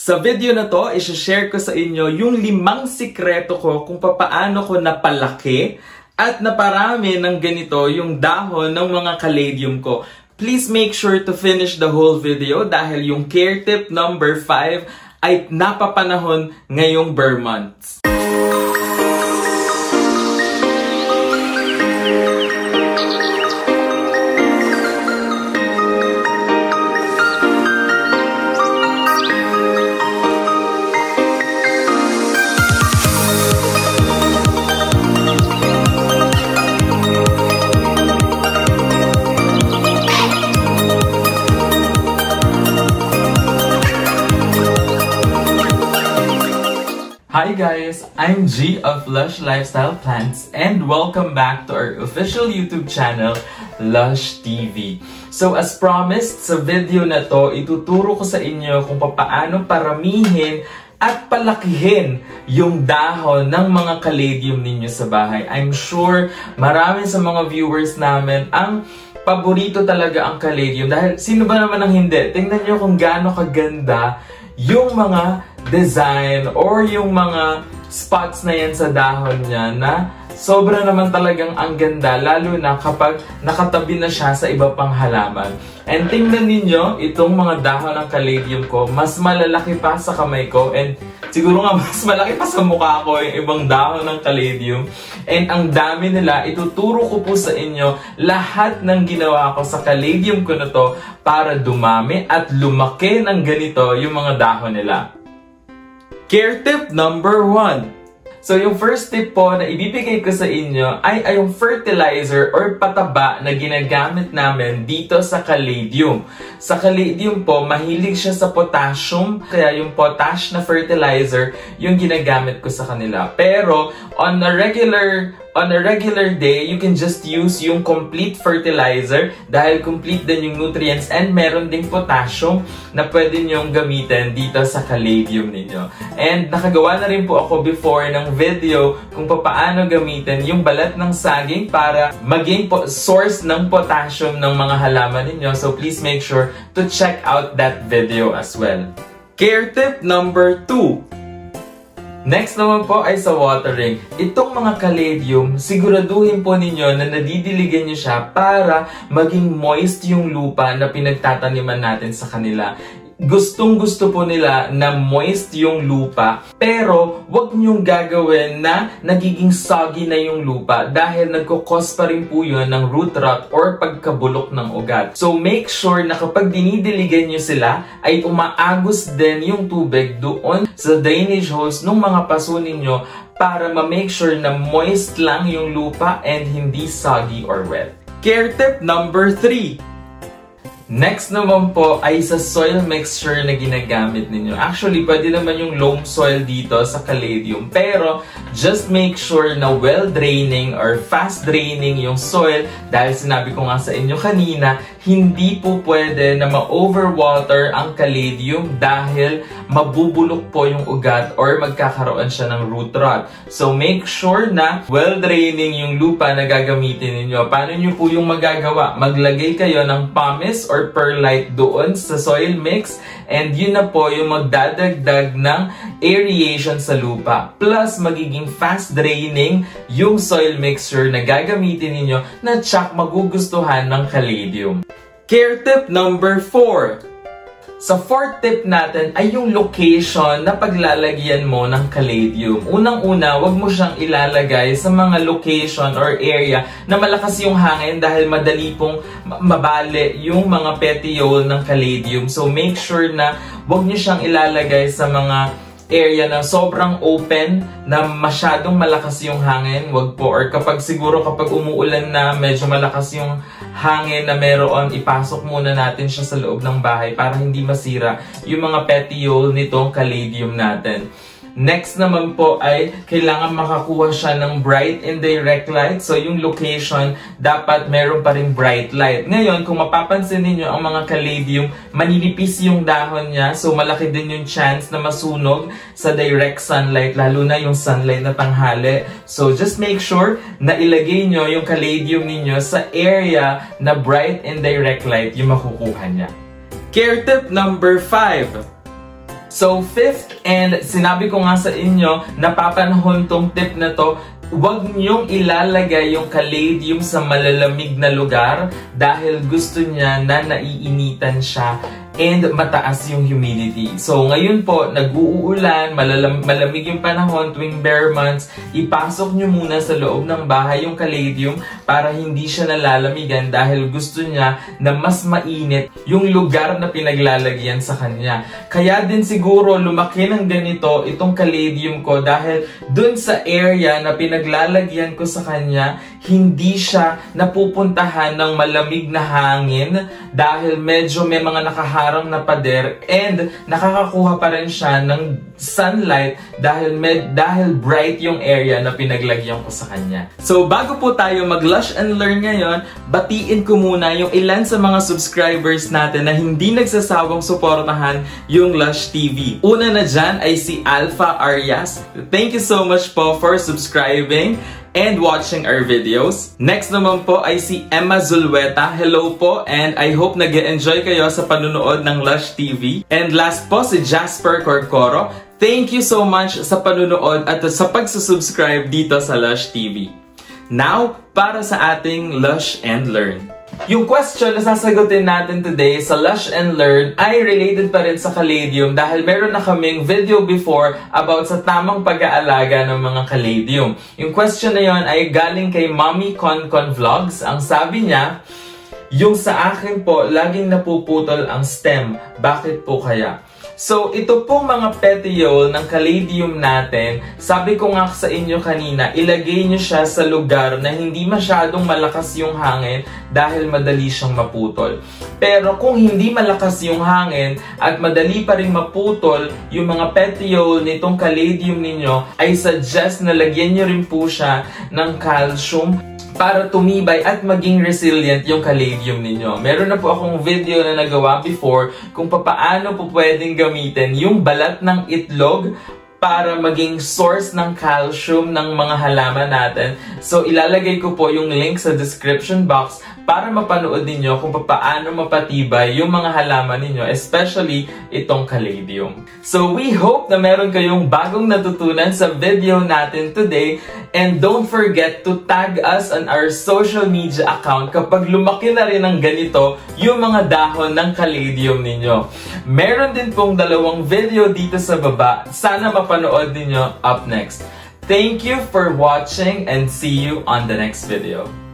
Sa video na to, i-share ko sa inyo yung 5 sikreto ko kung paano ko napalaki at naparami ng ganito yung dahon ng mga caladium ko. Please make sure to finish the whole video dahil yung care tip number 5 ay napapanahon ngayong bare months. Hi guys, I'm G of lushlifestyleplants and welcome back to our official YouTube channel, Lush TV. So as promised, sa video na to, ituturo ko sa inyo kung paano paramihin at palakihin yung dahon ng mga caladium ninyo sa bahay. I'm sure marami sa mga viewers namin ang paborito talaga ang caladium dahil sino ba naman ang hindi? Tingnan nyo kung gaano kaganda yung mga design or yung mga spots na yan sa dahon niya na sobra naman talagang ang ganda, lalo na kapag nakatabi na siya sa iba pang halaman. And tingnan ninyo, itong mga dahon ng caladium ko, mas malalaki pa sa kamay ko and siguro nga mas malaki pa sa mukha ko yung ibang dahon ng caladium. And ang dami nila, ituturo ko po sa inyo lahat ng ginawa ko sa caladium ko na to para dumami at lumaki ng ganito yung mga dahon nila. Care tip number 1. So yung first tip po na ibibigay ko sa inyo ay yung fertilizer or pataba na ginagamit namin dito sa caladium. Sa caladium po, mahilig siya sa potassium, kaya yung potash na fertilizer yung ginagamit ko sa kanila. Pero on a regular day, you can just use yung complete fertilizer dahil complete din yung nutrients and meron ding potassium na pwede nyong gamitin dito sa caladium ninyo. And nakagawa na rin po ako before ng video kung paano gamitin yung balat ng saging para maging source ng potassium ng mga halaman ninyo. So please make sure to check out that video as well. Care tip number 2. Next naman po ay sa watering. Itong mga caladium, siguraduhin po ninyo na nadidiligan nyo siya para maging moist yung lupa na pinagtataniman natin sa kanila. Gustong-gusto po nila na moist yung lupa, pero wag nyong gagawin na nagiging soggy na yung lupa dahil nagkukos pa rin po yun ng root rot or pagkabulok ng ugat. So make sure na kapag dinidiligan nyo sila ay umaagos din yung tubig doon sa drainage holes ng mga paso ninyo para ma-make sure na moist lang yung lupa and hindi soggy or wet. Care tip number 3. Next naman po ay sa soil mixture na ginagamit ninyo. Actually, pwede naman yung loam soil dito sa caladium. Pero, just make sure na well-draining or fast-draining yung soil. Dahil sinabi ko nga sa inyo kanina, hindi po pwede na ma-overwater ang caladium dahil mabubulok po yung ugat or magkakaroon siya ng root rot. So, make sure na well-draining yung lupa na gagamitin ninyo. Paano nyo po yung magagawa? Maglagay kayo ng pumice or perlite doon sa soil mix and yun na po yung magdadagdag ng aeration sa lupa. Plus, magiging fast draining yung soil mixture na gagamitin ninyo na tsak magugustuhan ng caladium. Care tip number 4. Sa fourth tip natin ay yung location na paglalagyan mo ng caladium. Unang-una, wag mo siyang ilalagay sa mga location or area na malakas yung hangin dahil madali pong mabali yung mga petiole ng caladium. So make sure na wag niyo siyang ilalagay sa mga area na sobrang open na masyadong malakas yung hangin, wag po. Or kapag umuulan na medyo malakas yung hangin na meron, ipasok muna natin siya sa loob ng bahay para hindi masira yung mga petiole nitong caladium natin. Next naman po ay kailangan makakuha siya ng bright and direct light. So yung location dapat meron pa rin bright light. Ngayon, kung mapapansin niyo ang mga caladium, maninipis yung dahon niya. So malaki din yung chance na masunog sa direct sunlight, lalo na yung sunlight na tanghali. So just make sure na ilagay nyo yung caladium ninyo sa area na bright and direct light yung makukuha niya. Care tip number 5. So, fifth, and sinabi ko nga sa inyo, napapanahon tong tip na to, huwag niyong ilalagay yung caladium sa malalamig na lugar dahil gusto niya na naiinitan siya and mataas yung humidity. So ngayon po, nag-uulan, malamig yung panahon tuwing bare months, ipasok nyo muna sa loob ng bahay yung caladium para hindi siya nalalamigan dahil gusto niya na mas mainit yung lugar na pinaglalagyan sa kanya. Kaya din siguro lumaki ng ganito itong caladium ko dahil dun sa area na pinaglalagyan ko sa kanya, hindi siya napupuntahan ng malamig na hangin dahil medyo may mga nakaharang na pader and nakakakuha pa rin siya ng sunlight dahil bright yung area na pinaglagyan ko sa kanya. So bago po tayo mag-Lush and Learn ngayon, batiin ko muna yung ilan sa mga subscribers natin na hindi nagsasawang suportahan yung Lush TV. Una na dyan ay si Alpha Arias. Thank you so much po for subscribing and watching our videos. Next naman po ay si Emma Zulweta. Hello po, and I hope nag-enjoy kayo sa panunood ng Lush TV. And last po si Jasper Corcoro. Thank you so much sa panunood at sa pagsusubscribe dito sa Lush TV. Now, para sa ating Lush and Learn. Yung question na sasagutin natin today sa Lush and Learn ay related pa rin sa Caladium dahil meron na kaming video before about sa tamang pag-aalaga ng mga Caladium. Yung question na yon ay galing kay Mommy Concon Vlogs. Ang sabi niya, yung sa akin po, laging napuputol ang stem. Bakit po kaya? So, ito pong mga petiole ng Caladium natin, sabi ko nga sa inyo kanina, ilagay nyo siya sa lugar na hindi masyadong malakas yung hangin dahil madali siyang maputol. Pero kung hindi malakas yung hangin at madali pa rin maputol yung mga petiole nitong Caladium ninyo, ay suggest na lagyan nyo rin po siya ng calcium para tumibay at maging resilient yung Caladium ninyo. Meron na po akong video na nagawa before kung paano po pwedeng gamitin yung balat ng itlog para maging source ng calcium ng mga halaman natin. So, ilalagay ko po yung link sa description box para mapanood ninyo kung paano mapatibay yung mga halaman ninyo, especially itong Caladium. So, we hope na meron kayong bagong natutunan sa video natin today. And don't forget to tag us on our social media account kapag lumaki na rin ng ganito yung mga dahon ng Caladium ninyo. Meron din pong dalawang video dito sa baba. Sana mapanood ninyo up next. Thank you for watching and see you on the next video.